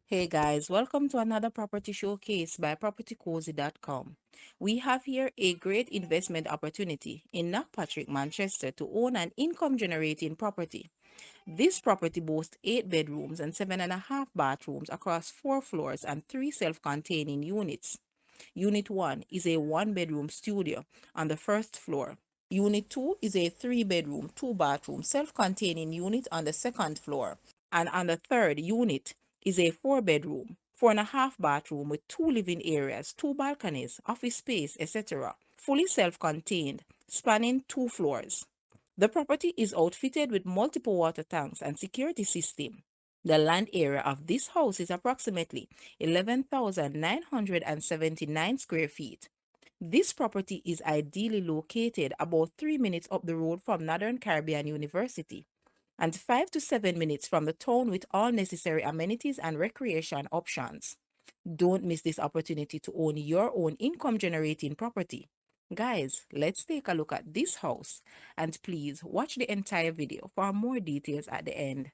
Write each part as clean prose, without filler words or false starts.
Hey guys, welcome to another property showcase by propertycozy.com. We have here a great investment opportunity in Knockpatrick, Manchester to own an income generating property. This property boasts 8 bedrooms and 7.5 bathrooms across 4 floors and 3 self-containing units. Unit 1 is a 1-bedroom studio on the first floor. Unit 2 is a 3-bedroom, 2-bathroom self-containing unit on the second floor. And on the third unit is a 4-bedroom, 4.5 bathroom with 2 living areas, 2 balconies, office space, etc. Fully self-contained, spanning 2 floors. The property is outfitted with multiple water tanks and security system. The land area of this house is approximately 11,979 square feet. This property is ideally located about 3 minutes up the road from Northern Caribbean University and 5 to 7 minutes from the town with all necessary amenities and recreation options. Don't miss this opportunity to own your own income generating property. Guys, let's take a look at this house and please watch the entire video for more details at the end.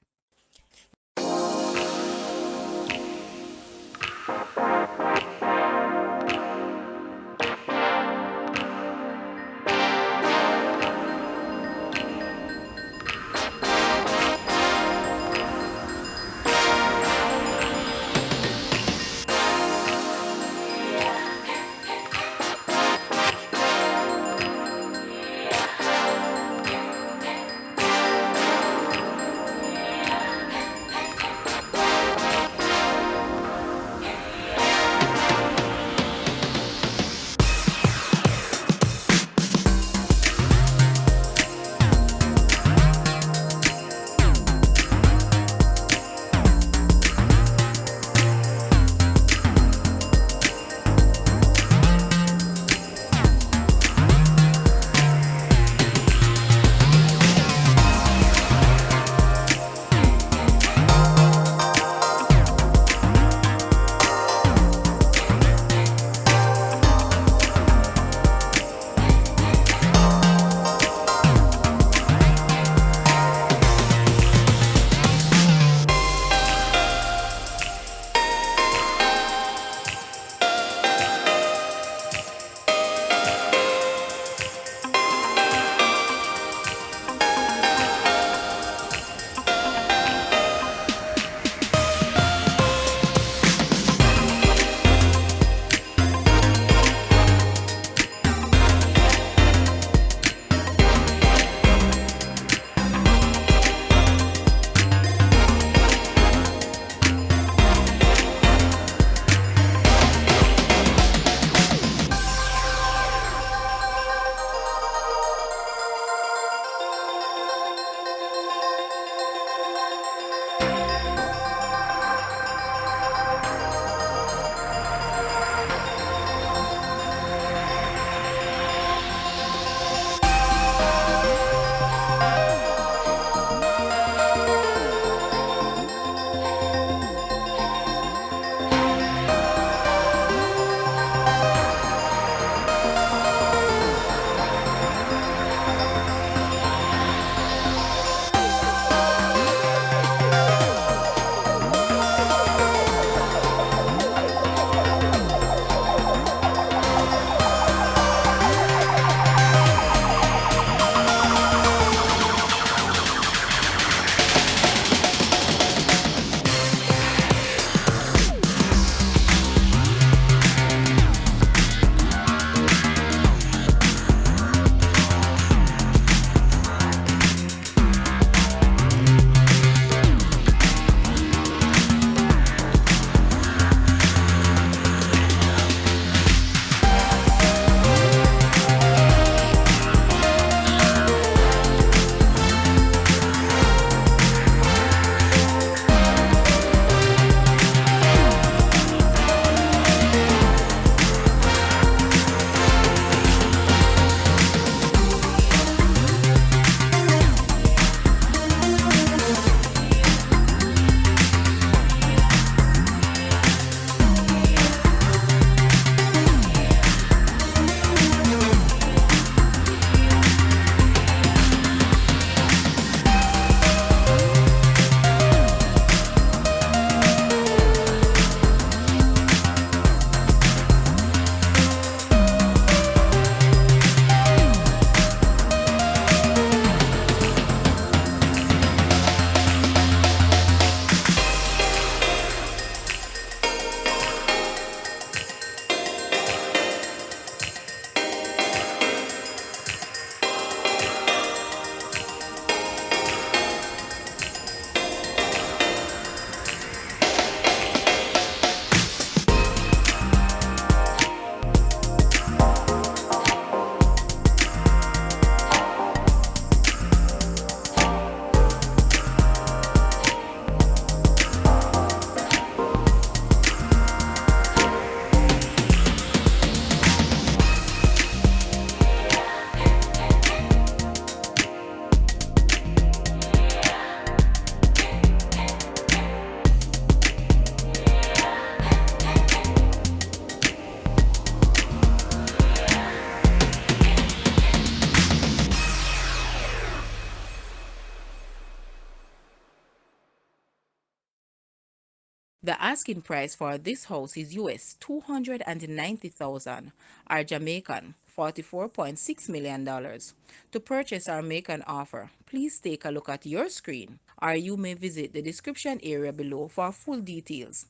The asking price for this house is US 290,000 or Jamaican $44.6 million. To purchase or make an offer, please take a look at your screen or you may visit the description area below for full details.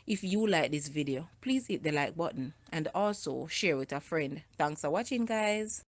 If you like this video, please hit the like button and also share with a friend. Thanks for watching, guys.